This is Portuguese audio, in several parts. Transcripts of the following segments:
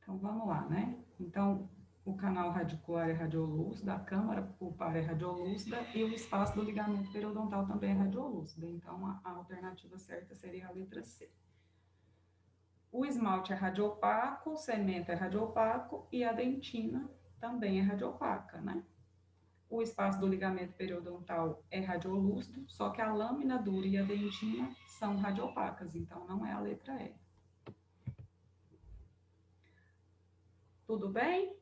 Então, vamos lá, né? Então, o canal radicular é radiolúcida, a câmara pulpar é radiolúcida e o espaço do ligamento periodontal também é radiolúcida. Então, a alternativa certa seria a letra C. O esmalte é radiopaco, o cemento é radiopaco e a dentina também é radiopaca, né? O espaço do ligamento periodontal é radiolúcido, só que a lâmina dura e a dentina são radiopacas, então não é a letra E. Tudo bem?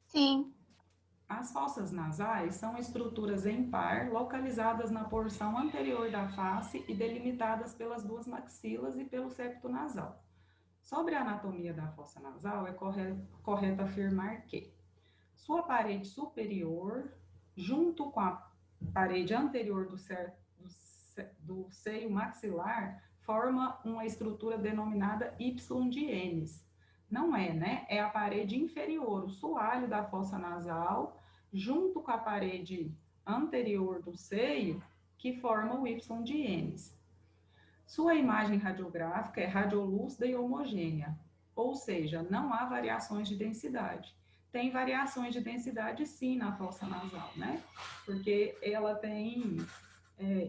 Sim. As fossas nasais são estruturas em par, localizadas na porção anterior da face e delimitadas pelas duas maxilas e pelo septo nasal. Sobre a anatomia da fossa nasal, é correto afirmar que sua parede superior, junto com a parede anterior do seio maxilar, forma uma estrutura denominada Y de Enes. Não é, né? É a parede inferior, o soalho da fossa nasal, junto com a parede anterior do seio, que forma o Y de Enes. Sua imagem radiográfica é radiolúcida e homogênea, ou seja, não há variações de densidade. Tem variações de densidade sim na fossa nasal, né? Porque ela tem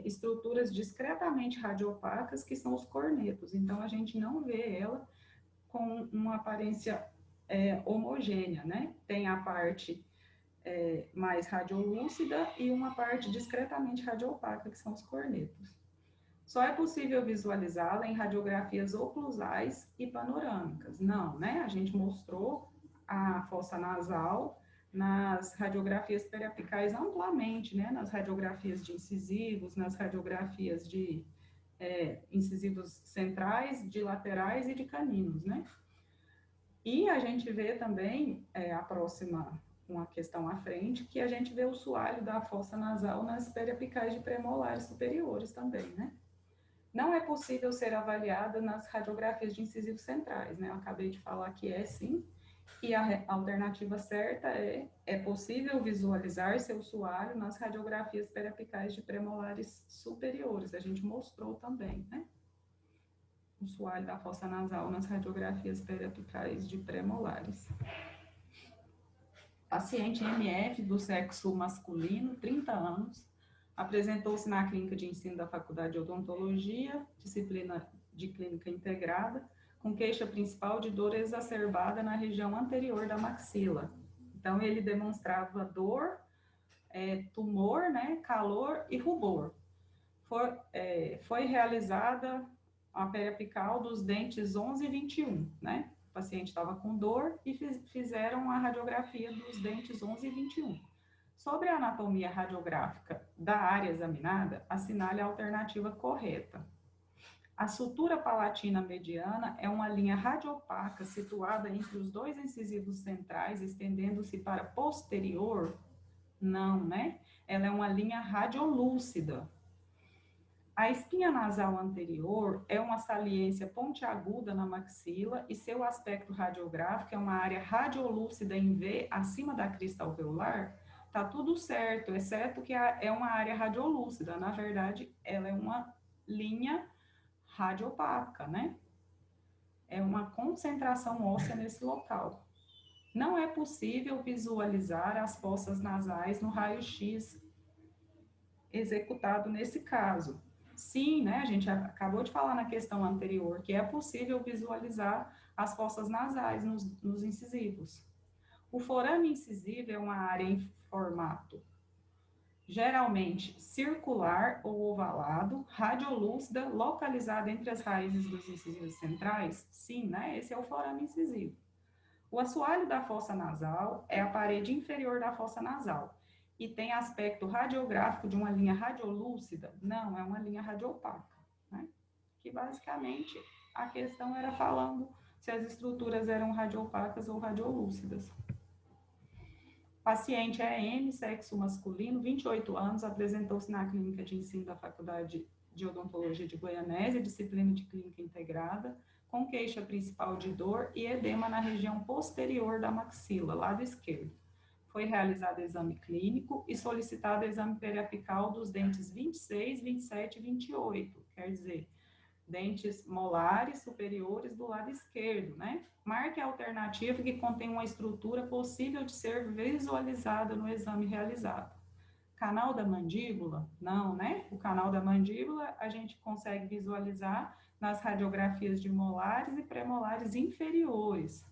estruturas discretamente radiopacas, que são os cornetos. Então, a gente não vê ela com uma aparência homogênea, né? Tem a parte mais radiolúcida e uma parte discretamente radiopaca, que são os cornetos. Só é possível visualizá-la em radiografias oclusais e panorâmicas. Não, né? A gente mostrou a fossa nasal nas radiografias periapicais amplamente, né? Nas radiografias de incisivos, nas radiografias de incisivos centrais, de laterais e de caninos, né? E a gente vê também, a próxima, uma questão à frente, que a gente vê o soalho da fossa nasal nas periapicais de premolares superiores também, né? Não é possível ser avaliada nas radiografias de incisivos centrais, né? Eu acabei de falar que é sim, e a alternativa certa é possível visualizar seu soalho nas radiografias periapicais de premolares superiores. A gente mostrou também, né? O soalho da fossa nasal nas radiografias periapicais de premolares. Paciente MF do sexo masculino, 30 anos, apresentou-se na clínica de ensino da Faculdade de Odontologia, disciplina de clínica integrada, com queixa principal de dor exacerbada na região anterior da maxila. Então, ele demonstrava dor, tumor, né, calor e rubor. Foi realizada a periapical dos dentes 11 e 21, né? O paciente estava com dor e fizeram a radiografia dos dentes 11 e 21. Sobre a anatomia radiográfica da área examinada, assinale a alternativa correta. A sutura palatina mediana é uma linha radiopaca situada entre os dois incisivos centrais, estendendo-se para posterior? Não, né? Ela é uma linha radiolúcida. A espinha nasal anterior é uma saliência pontiaguda na maxila e seu aspecto radiográfico é uma área radiolúcida em V acima da crista alveolar. Tá tudo certo, exceto que é uma área radiolúcida. Na verdade, ela é uma linha radiopaca, né? É uma concentração óssea nesse local. Não é possível visualizar as fossas nasais no raio-x executado nesse caso. Sim, né, a gente acabou de falar na questão anterior que é possível visualizar as fossas nasais nos incisivos. O forame incisivo é uma área em formato geralmente circular ou ovalado, radiolúcida, localizada entre as raízes dos incisivos centrais. Sim, né, esse é o forame incisivo. O assoalho da fossa nasal é a parede inferior da fossa nasal e tem aspecto radiográfico de uma linha radiolúcida? Não, é uma linha radiopaca, né? Que basicamente a questão era falando se as estruturas eram radiopacas ou radiolúcidas. Paciente EM, sexo masculino, 28 anos, apresentou-se na clínica de ensino da Faculdade de Odontologia de Goianésia, disciplina de clínica integrada, com queixa principal de dor e edema na região posterior da maxila, lado esquerdo. Foi realizado exame clínico e solicitado exame periapical dos dentes 26, 27 e 28, quer dizer, dentes molares superiores do lado esquerdo, né? Marque a alternativa que contém uma estrutura possível de ser visualizada no exame realizado. Canal da mandíbula? Não, né? O canal da mandíbula a gente consegue visualizar nas radiografias de molares e premolares inferiores.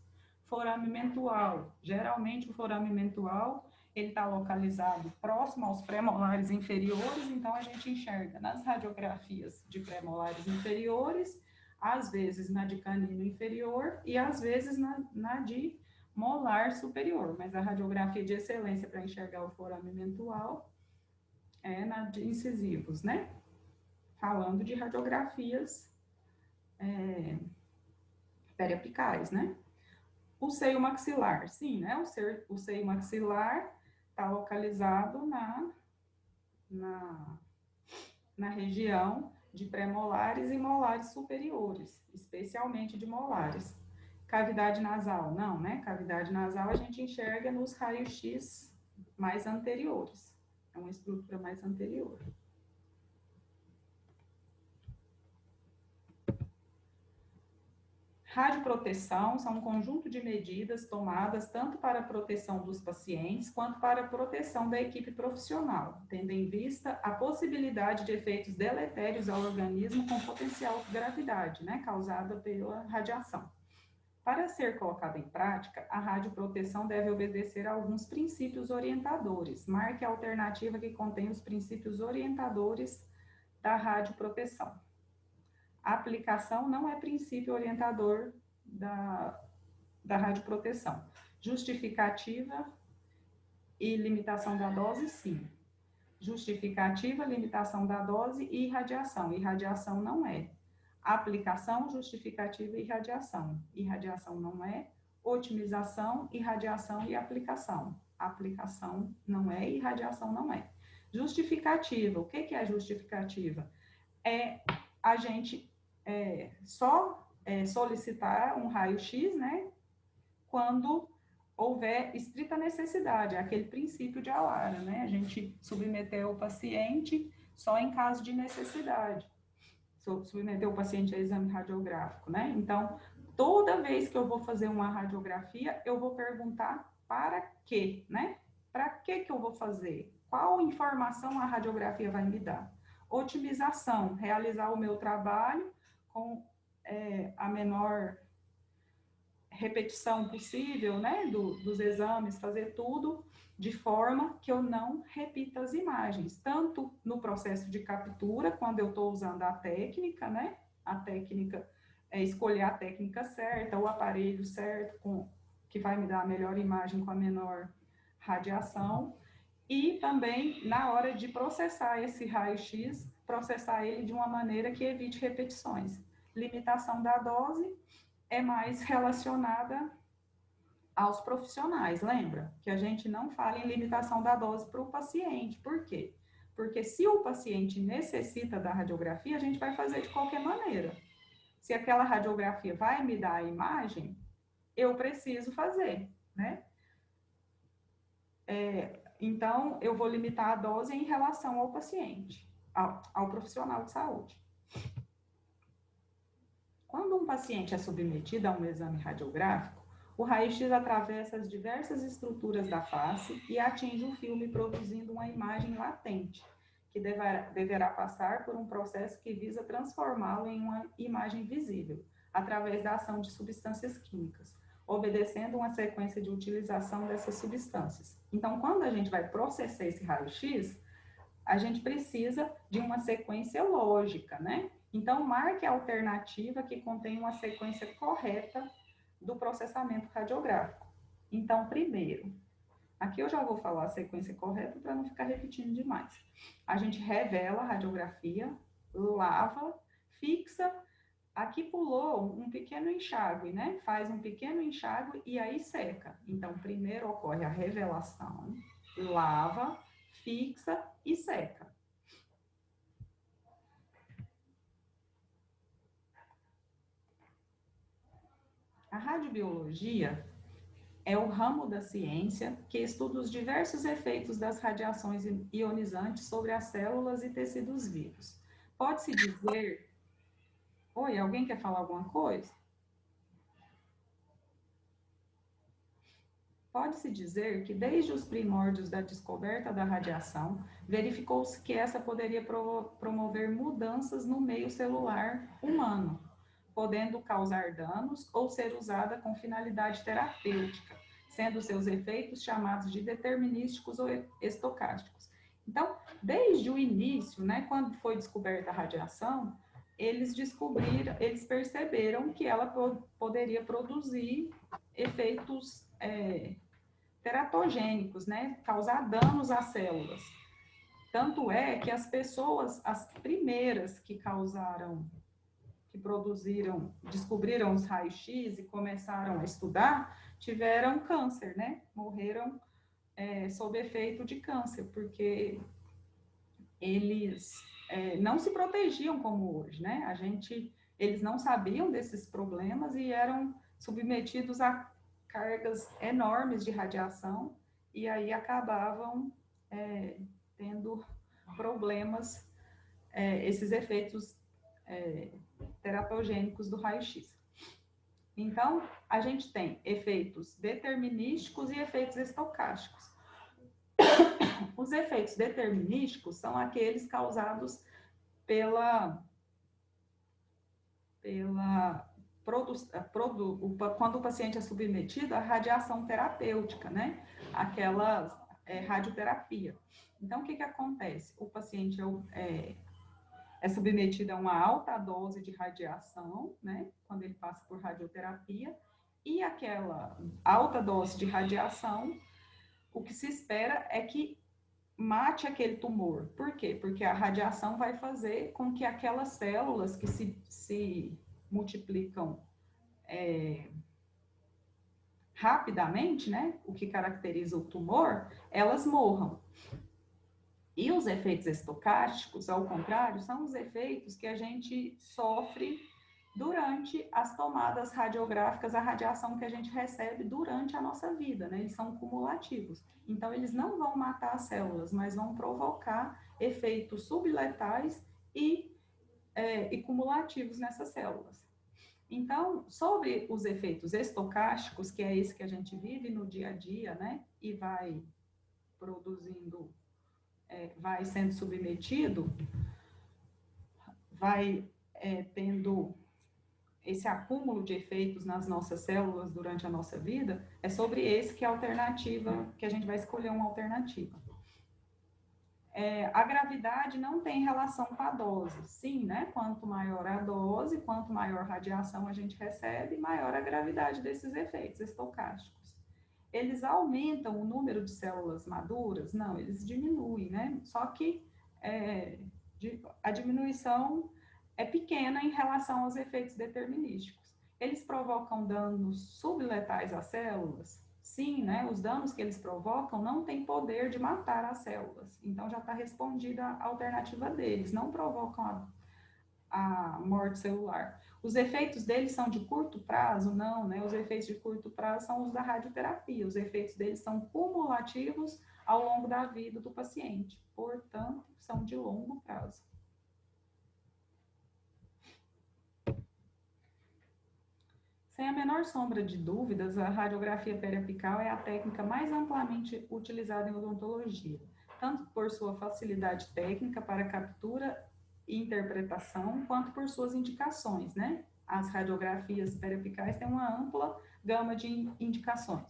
Forame mentual. Geralmente o forame mentual ele está localizado próximo aos premolares inferiores, então a gente enxerga nas radiografias de premolares inferiores, às vezes na de canino inferior e às vezes na de molar superior, mas a radiografia de excelência para enxergar o forame mentual é na de incisivos, né? Falando de radiografias periapicais, né? O seio maxilar, sim, né? O seio maxilar está localizado na região de premolares e molares superiores, especialmente de molares. Cavidade nasal, não, né? Cavidade nasal a gente enxerga nos raios-x mais anteriores. É uma estrutura mais anterior. Radioproteção são um conjunto de medidas tomadas tanto para a proteção dos pacientes quanto para a proteção da equipe profissional, tendo em vista a possibilidade de efeitos deletérios ao organismo com potencial gravidade, né, causada pela radiação. Para ser colocada em prática, a radioproteção deve obedecer a alguns princípios orientadores. Marque a alternativa que contém os princípios orientadores da radioproteção. A aplicação não é princípio orientador da radioproteção. Justificativa e limitação da dose, sim. Justificativa, limitação da dose e irradiação. Irradiação não é. Aplicação, justificativa e irradiação. Irradiação não é. Otimização, irradiação e aplicação. Aplicação não é, irradiação não é. Justificativa. O que é justificativa? É a gente solicitar um raio-x, né, quando houver estrita necessidade, aquele princípio de Alara, né, a gente submeter o paciente só em caso de necessidade, submeter o paciente a exame radiográfico, né, então, toda vez que eu vou fazer uma radiografia, eu vou perguntar para quê, né, para que eu vou fazer, qual informação a radiografia vai me dar. Otimização, realizar o meu trabalho com a menor repetição possível, né, dos exames, fazer tudo de forma que eu não repita as imagens, tanto no processo de captura, quando eu estou usando a técnica, né, a técnica, escolher a técnica certa, o aparelho certo, que vai me dar a melhor imagem com a menor radiação, e também na hora de processar esse raio-x, processar ele de uma maneira que evite repetições. Limitação da dose é mais relacionada aos profissionais, lembra? Que a gente não fala em limitação da dose para o paciente. Por quê? Porque se o paciente necessita da radiografia, a gente vai fazer de qualquer maneira. Se aquela radiografia vai me dar a imagem, eu preciso fazer, né? Então, eu vou limitar a dose em relação ao paciente, ao profissional de saúde. Quando um paciente é submetido a um exame radiográfico, o raio-x atravessa as diversas estruturas da face e atinge o filme, produzindo uma imagem latente, que deverá passar por um processo que visa transformá-lo em uma imagem visível, através da ação de substâncias químicas, obedecendo uma sequência de utilização dessas substâncias. Então, quando a gente vai processar esse raio-x, a gente precisa de uma sequência lógica, né? Então, marque a alternativa que contém uma sequência correta do processamento radiográfico. Então, primeiro, aqui eu já vou falar a sequência correta para não ficar repetindo demais. A gente revela a radiografia, lava, fixa. Aqui pulou um pequeno enxágue, né? Faz um pequeno enxágue e aí seca. Então, primeiro ocorre a revelação, lava, fixa e seca. A radiobiologia é o ramo da ciência que estuda os diversos efeitos das radiações ionizantes sobre as células e tecidos vivos. Pode-se dizer Oi, alguém quer falar alguma coisa? Pode-se dizer que, desde os primórdios da descoberta da radiação, verificou-se que essa poderia promover mudanças no meio celular humano, podendo causar danos ou ser usada com finalidade terapêutica, sendo seus efeitos chamados de determinísticos ou estocásticos. Então, desde o início, né, quando foi descoberta a radiação, eles perceberam que ela poderia produzir efeitos teratogênicos, né? Causar danos às células. Tanto é que as pessoas, as primeiras que descobriram os raios-x e começaram a estudar, tiveram câncer, né? Morreram sob efeito de câncer, porque eles não se protegiam como hoje, né? Eles não sabiam desses problemas e eram submetidos a cargas enormes de radiação e aí acabavam tendo problemas, esses efeitos teratogênicos do raio-x. Então, a gente tem efeitos determinísticos e efeitos estocásticos. Os efeitos determinísticos são aqueles causados quando o paciente é submetido à radiação terapêutica, né? Aquela radioterapia. Então, o que acontece? O paciente é submetido a uma alta dose de radiação, né? Quando ele passa por radioterapia, e aquela alta dose de radiação, o que se espera é que mate aquele tumor. Por quê? Porque a radiação vai fazer com que aquelas células que se multiplicam rapidamente, né? O que caracteriza o tumor, elas morram. E os efeitos estocásticos, ao contrário, são os efeitos que a gente sofre durante as tomadas radiográficas, a radiação que a gente recebe durante a nossa vida, né? Eles são cumulativos. Então, eles não vão matar as células, mas vão provocar efeitos subletais e cumulativos nessas células. Então, sobre os efeitos estocásticos, que é esse que a gente vive no dia a dia, né? E vai produzindo, vai sendo submetido, vai tendo esse acúmulo de efeitos nas nossas células durante a nossa vida, é sobre esse que é a alternativa, que a gente vai escolher uma alternativa. A gravidade não tem relação com a dose. Sim, né? Quanto maior a dose, quanto maior radiação a gente recebe, maior a gravidade desses efeitos estocásticos. Eles aumentam o número de células maduras? Não, eles diminuem, né? Só que a diminuição é pequena em relação aos efeitos determinísticos. Eles provocam danos subletais às células? Sim, né? Os danos que eles provocam não têm poder de matar as células. Então, já está respondida a alternativa deles. Não provocam a morte celular. Os efeitos deles são de curto prazo? Não, né? Os efeitos de curto prazo são os da radioterapia. Os efeitos deles são cumulativos ao longo da vida do paciente. Portanto, são de longo prazo. Sem a menor sombra de dúvidas, a radiografia periapical é a técnica mais amplamente utilizada em odontologia, tanto por sua facilidade técnica para captura e interpretação, quanto por suas indicações, né? As radiografias periapicais têm uma ampla gama de indicações.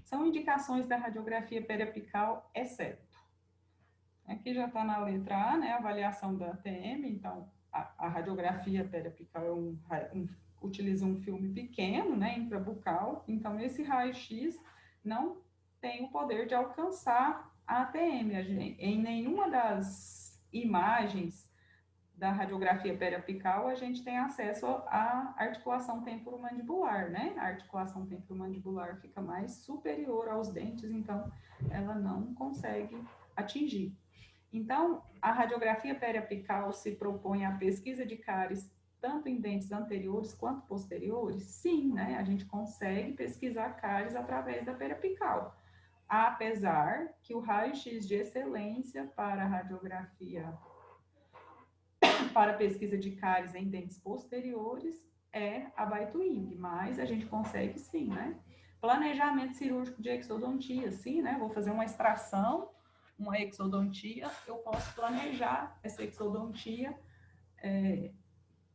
São indicações da radiografia periapical, exceto. Aqui já está na letra A, né? Avaliação da ATM, então a radiografia periapical utiliza um filme pequeno, né, intrabucal, então esse raio-x não tem o poder de alcançar a ATM. Em nenhuma das imagens da radiografia periapical a gente tem acesso à articulação temporomandibular, né? A articulação temporomandibular fica mais superior aos dentes, então ela não consegue atingir. Então, a radiografia periapical se propõe à pesquisa de cáries tanto em dentes anteriores quanto posteriores? Sim, né? A gente consegue pesquisar cáries através da periapical. Apesar que o raio-x de excelência para a radiografia para pesquisa de cáries em dentes posteriores é a bite wing, mas a gente consegue sim, né? Planejamento cirúrgico de exodontia, sim, né? Vou fazer uma extração, uma exodontia, eu posso planejar essa exodontia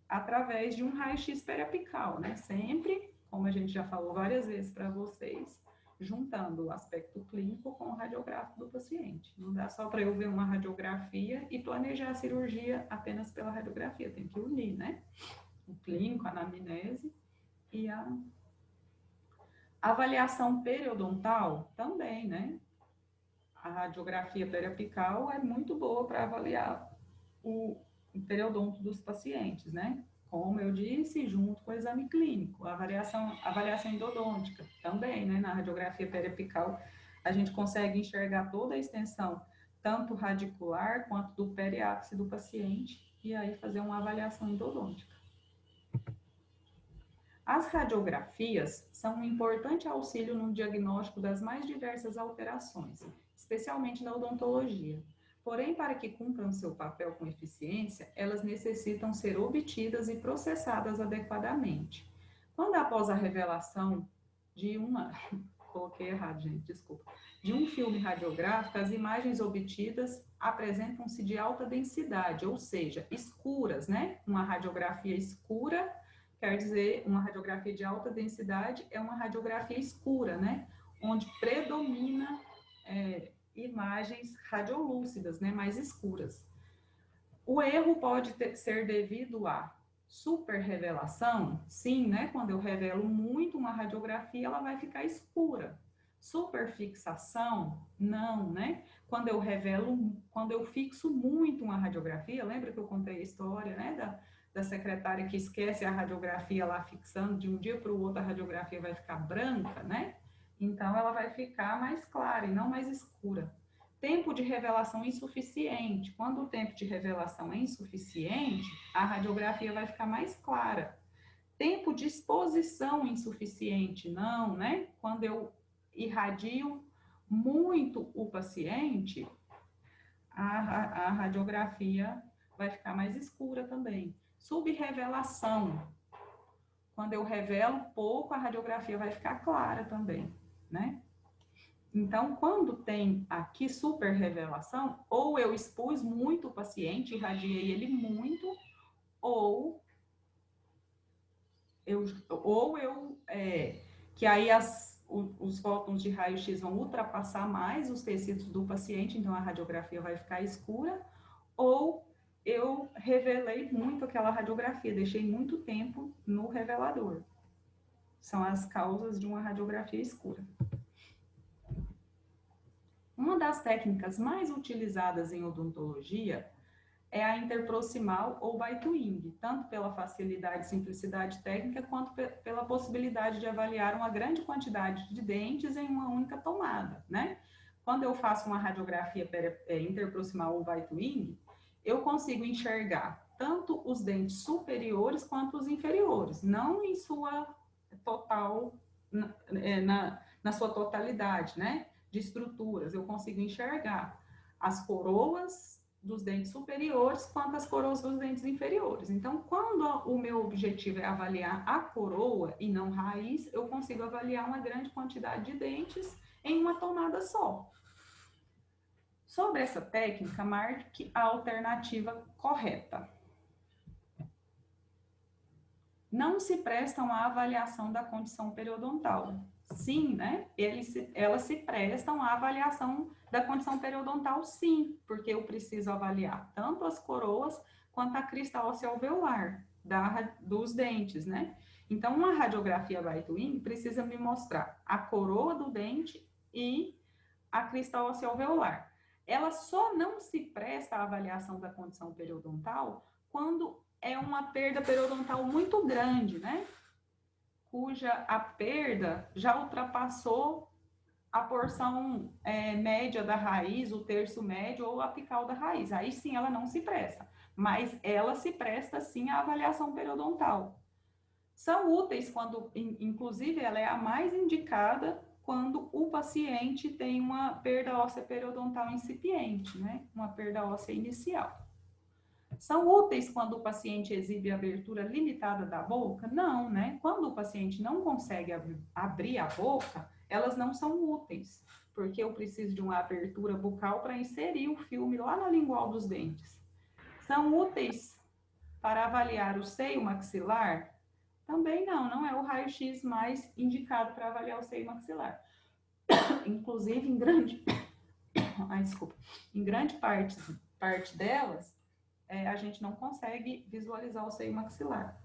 através de um raio-x periapical, né? Sempre, como a gente já falou várias vezes para vocês, juntando o aspecto clínico com o radiográfico do paciente. Não dá só para eu ver uma radiografia e planejar a cirurgia apenas pela radiografia, tem que unir, né? O clínico, a anamnese e a avaliação periodontal também, né? A radiografia periapical é muito boa para avaliar o periodonto dos pacientes, né? Como eu disse, junto com o exame clínico, a avaliação endodôntica também, né? Na radiografia periapical, a gente consegue enxergar toda a extensão, tanto radicular quanto do periápice do paciente, e aí fazer uma avaliação endodôntica. As radiografias são um importante auxílio no diagnóstico das mais diversas alterações, especialmente na odontologia. Porém, para que cumpram seu papel com eficiência, elas necessitam ser obtidas e processadas adequadamente. Quando após a revelação de coloquei errado, gente, desculpa, de um filme radiográfico, as imagens obtidas apresentam-se de alta densidade, ou seja, escuras, né? Uma radiografia escura quer dizer, uma radiografia de alta densidade é uma radiografia escura, né? Onde predomina imagens radiolúcidas, né? Mais escuras. O erro pode ser devido a superrevelação, sim, né? Quando eu revelo muito uma radiografia, ela vai ficar escura. Superfixação, não, né? Quando eu fixo muito uma radiografia, lembra que eu contei a história, né? Da secretária que esquece a radiografia lá fixando, de um dia para o outro a radiografia vai ficar branca, né? Então, ela vai ficar mais clara e não mais escura. Tempo de revelação insuficiente. Quando o tempo de revelação é insuficiente, a radiografia vai ficar mais clara. Tempo de exposição insuficiente, não, né? Quando eu irradio muito o paciente, a radiografia vai ficar mais escura também. Subrevelação. Quando eu revelo pouco, a radiografia vai ficar clara também, né? Então, quando tem aqui superrevelação, ou eu expus muito o paciente, irradiei ele muito, ou que aí os fótons de raio-x vão ultrapassar mais os tecidos do paciente, então a radiografia vai ficar escura, ou eu revelei muito aquela radiografia, deixei muito tempo no revelador. São as causas de uma radiografia escura. Uma das técnicas mais utilizadas em odontologia é a interproximal ou bite wing, tanto pela facilidade e simplicidade técnica, quanto pela possibilidade de avaliar uma grande quantidade de dentes em uma única tomada, né? Quando eu faço uma radiografia interproximal ou bite wing, eu consigo enxergar tanto os dentes superiores quanto os inferiores, não em sua total, na sua totalidade, né? De estruturas, eu consigo enxergar as coroas dos dentes superiores quanto as coroas dos dentes inferiores. Então, quando o meu objetivo é avaliar a coroa e não raiz, eu consigo avaliar uma grande quantidade de dentes em uma tomada só. Sobre essa técnica, marque a alternativa correta. Não se prestam à avaliação da condição periodontal. Sim, né? Elas se prestam à avaliação da condição periodontal, sim, porque eu preciso avaliar tanto as coroas quanto a crista óssea alveolar dos dentes, né? Então, uma radiografia bite wing precisa me mostrar a coroa do dente e a crista óssea alveolar. Ela só não se presta à avaliação da condição periodontal quando é uma perda periodontal muito grande, né? Cuja a perda já ultrapassou a porção média da raiz, o terço médio ou a apical da raiz. Aí sim ela não se presta, mas ela se presta sim à avaliação periodontal. São úteis quando, inclusive, ela é a mais indicada quando o paciente tem uma perda óssea periodontal incipiente, né? Uma perda óssea inicial. São úteis quando o paciente exibe abertura limitada da boca? Não, né? Quando o paciente não consegue abrir a boca, elas não são úteis, porque eu preciso de uma abertura bucal para inserir o filme lá na lingual dos dentes. São úteis para avaliar o seio maxilar? Também não, não é o raio-x mais indicado para avaliar o seio maxilar. Inclusive, em grande parte delas, a gente não consegue visualizar o seio maxilar.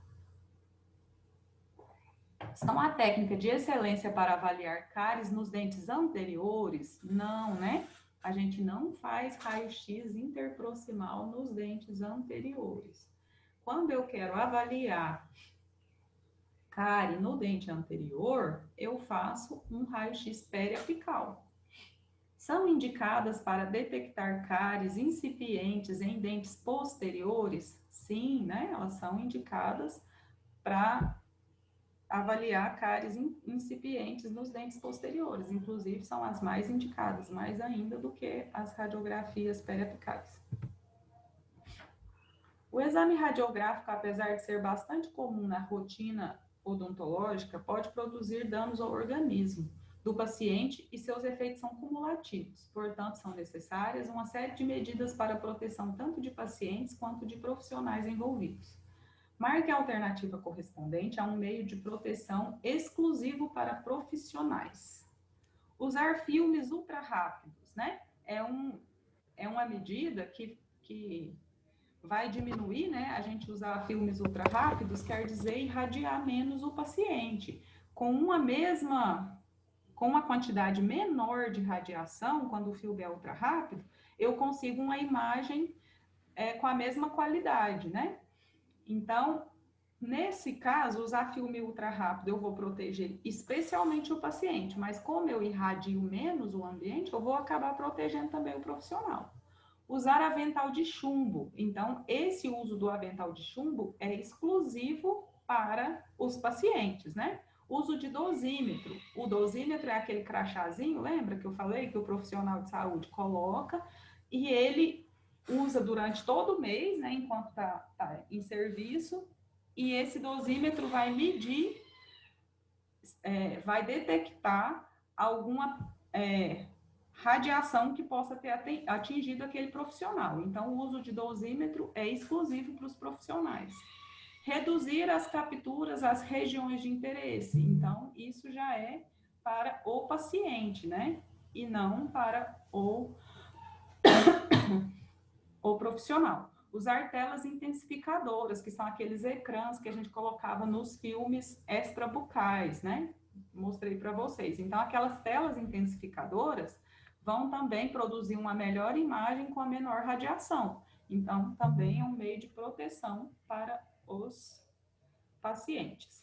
São a técnica de excelência para avaliar cáries nos dentes anteriores? Não, né? A gente não faz raio-x interproximal nos dentes anteriores. Quando eu quero avaliar cárie no dente anterior, eu faço um raio-x periapical. São indicadas para detectar cáries incipientes em dentes posteriores? Sim, né? Elas são indicadas para avaliar cáries incipientes nos dentes posteriores. Inclusive, são as mais indicadas, mais ainda do que as radiografias periapicais. O exame radiográfico, apesar de ser bastante comum na rotina odontológica, pode produzir danos ao organismo do paciente e seus efeitos são cumulativos. Portanto, são necessárias uma série de medidas para a proteção tanto de pacientes quanto de profissionais envolvidos. Marque a alternativa correspondente a um meio de proteção exclusivo para profissionais. Usar filmes ultra rápidos, né? É uma medida que vai diminuir, né? A gente usar filmes ultra rápidos quer dizer irradiar menos o paciente. Com uma quantidade menor de radiação, quando o filme é ultra rápido, eu consigo uma imagem com a mesma qualidade, né? Então, nesse caso, usar filme ultra rápido, eu vou proteger especialmente o paciente, mas como eu irradio menos o ambiente, eu vou acabar protegendo também o profissional. Usar avental de chumbo. Então, esse uso do avental de chumbo é exclusivo para os pacientes, né? Uso de dosímetro. O dosímetro é aquele crachazinho, lembra que eu falei que o profissional de saúde coloca e ele usa durante todo o mês, né, enquanto tá em serviço, e esse dosímetro vai medir, vai detectar alguma radiação que possa ter atingido aquele profissional. Então, o uso de dosímetro é exclusivo para os profissionais. Reduzir as capturas às regiões de interesse. Então, isso já é para o paciente, né? E não para o profissional. Usar telas intensificadoras, que são aqueles ecrãs que a gente colocava nos filmes extrabucais, né? Mostrei para vocês. Então, aquelas telas intensificadoras vão também produzir uma melhor imagem com a menor radiação. Então, também é um meio de proteção para os pacientes.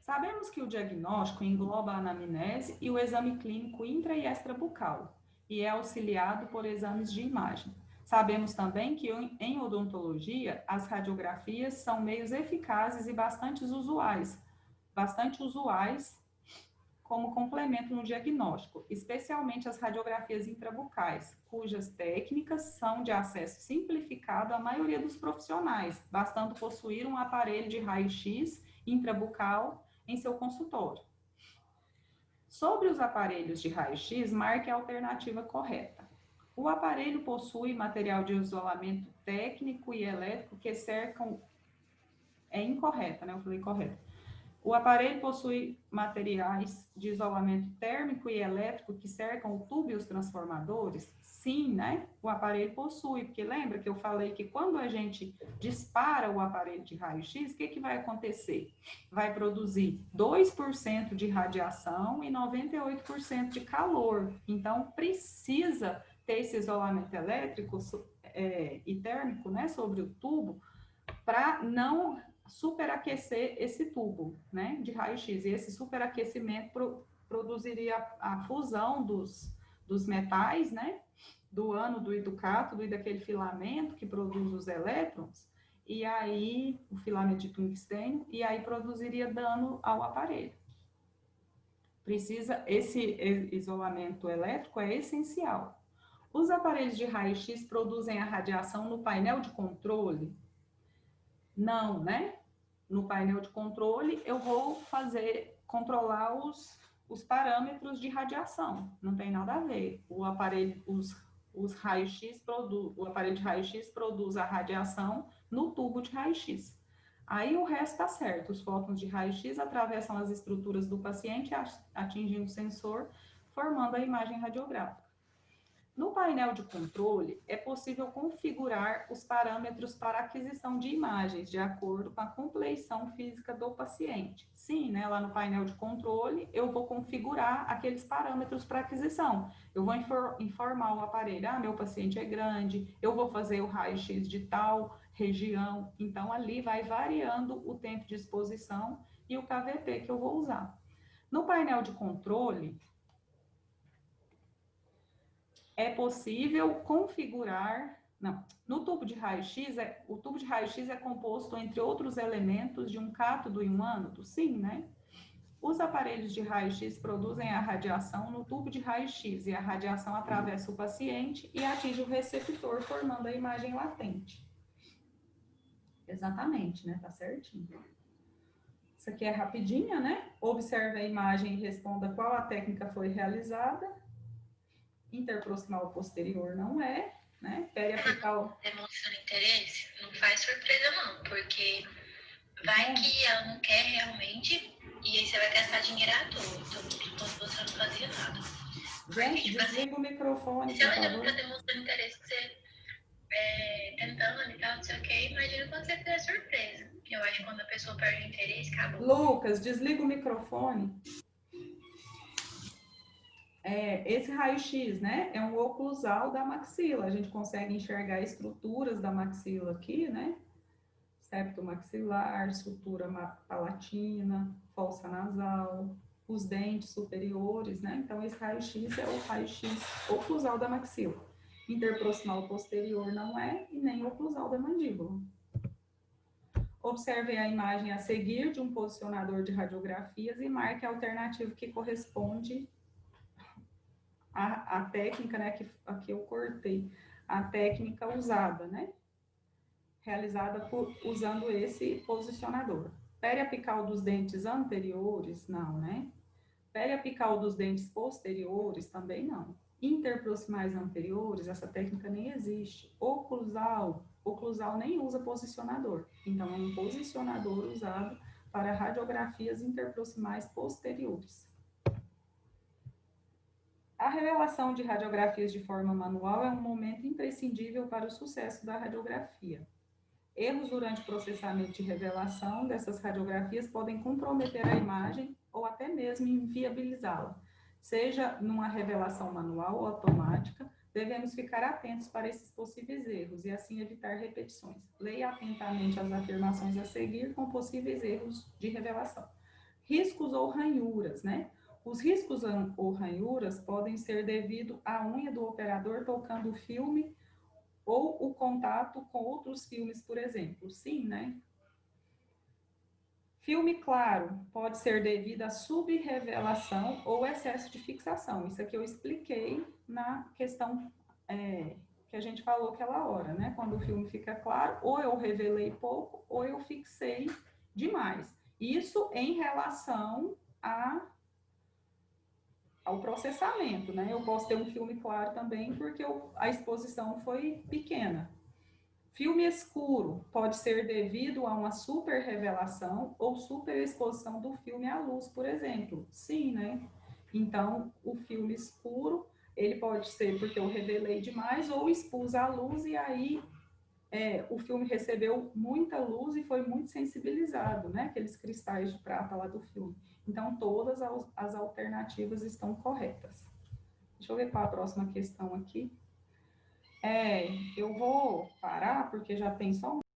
Sabemos que o diagnóstico engloba a anamnese e o exame clínico intra e extrabucal, e é auxiliado por exames de imagem. Sabemos também que em odontologia, as radiografias são meios eficazes e bastante usuais como complemento no diagnóstico, especialmente as radiografias intrabucais, cujas técnicas são de acesso simplificado à maioria dos profissionais, bastando possuir um aparelho de raio-x intrabucal em seu consultório. Sobre os aparelhos de raio-x, marque a alternativa correta. O aparelho possui material de isolamento técnico e elétrico que cercam... É incorreta, né? Eu falei correto. O aparelho possui materiais de isolamento térmico e elétrico que cercam o tubo e os transformadores? Sim, né? O aparelho possui, porque lembra que eu falei que quando a gente dispara o aparelho de raio-x, o que vai acontecer? Vai produzir 2% de radiação e 98% de calor. Então, precisa ter esse isolamento elétrico e térmico, né, sobre o tubo, para não superaquecer esse tubo, né, de raio-x. E esse superaquecimento produziria a fusão dos metais, né, do ânodo e do cátodo e daquele filamento que produz os elétrons, e aí o filamento de tungstênio, e aí produziria dano ao aparelho. Esse isolamento elétrico é essencial. Os aparelhos de raio-x produzem a radiação no painel de controle? Não, né? No painel de controle, eu vou controlar os parâmetros de radiação. Não tem nada a ver. O aparelho, os raios-x o aparelho de raio-x produz a radiação no tubo de raio-x. Aí o resto está certo. Os fótons de raio-x atravessam as estruturas do paciente, atingindo o sensor, formando a imagem radiográfica. No painel de controle, é possível configurar os parâmetros para aquisição de imagens, de acordo com a compleição física do paciente. Sim, né, lá no painel de controle, eu vou configurar aqueles parâmetros para aquisição. Eu vou informar o aparelho, meu paciente é grande, eu vou fazer o raio-x de tal região. Então, ali vai variando o tempo de exposição e o KVP que eu vou usar. No painel de controle, é possível configurar. Não, no tubo de raio-x, o tubo de raio-x é composto, entre outros elementos, de um cátodo e um ânodo? Sim, né? Os aparelhos de raio-x produzem a radiação no tubo de raio-x e a radiação atravessa o paciente e atinge o receptor, formando a imagem latente. Exatamente, né? Tá certinho. Isso aqui é rapidinha, né? Observe a imagem e responda qual a técnica foi realizada. Interproximal posterior não é, né? Periapical. Demonstrando interesse, não faz surpresa não, porque vai que ela não quer realmente e aí você vai gastar dinheiro à toa, então você não fazia nada. Gente, desliga o microfone, se por ela já não favor. tá demonstrando interesse, você tentando e tal, não sei o que, imagina quando você fizer surpresa. Eu acho que quando a pessoa perde o interesse, acabou. Lucas, desliga o microfone. Esse raio-x, né, é um oclusal da maxila. A gente consegue enxergar estruturas da maxila aqui, né? Septo maxilar, sutura palatina, fossa nasal, os dentes superiores, né? Então, esse raio-x é o raio-x oclusal da maxila. Interproximal posterior não é, e nem oclusal da mandíbula. Observe a imagem a seguir de um posicionador de radiografias e marque a alternativa que corresponde à técnica, né, que aqui eu cortei, a técnica usada, né, realizada usando esse posicionador. Periapical dos dentes anteriores, não, né? Periapical dos dentes posteriores, também não. Interproximais anteriores, essa técnica nem existe. Oclusal nem usa posicionador. Então, é um posicionador usado para radiografias interproximais posteriores. A revelação de radiografias de forma manual é um momento imprescindível para o sucesso da radiografia. Erros durante o processamento de revelação dessas radiografias podem comprometer a imagem ou até mesmo inviabilizá-la. Seja numa revelação manual ou automática, devemos ficar atentos para esses possíveis erros e assim evitar repetições. Leia atentamente as afirmações a seguir com possíveis erros de revelação. Riscos ou ranhuras, né? Os riscos ou ranhuras podem ser devido à unha do operador tocando o filme ou o contato com outros filmes, por exemplo. Sim, né? Filme claro pode ser devido à subrevelação ou excesso de fixação. Isso aqui eu expliquei na questão que a gente falou aquela hora, né? Quando o filme fica claro, ou eu revelei pouco, ou eu fixei demais. Isso em relação ao processamento, né? Eu posso ter um filme claro também porque a exposição foi pequena. Filme escuro pode ser devido a uma superrevelação ou superexposição do filme à luz, por exemplo. Sim, né? Então, o filme escuro, ele pode ser porque eu revelei demais ou expus a luz e aí o filme recebeu muita luz e foi muito sensibilizado, né? Aqueles cristais de prata lá do filme. Então, todas as alternativas estão corretas. Deixa eu ver qual a próxima questão aqui. Eu vou parar porque já tem só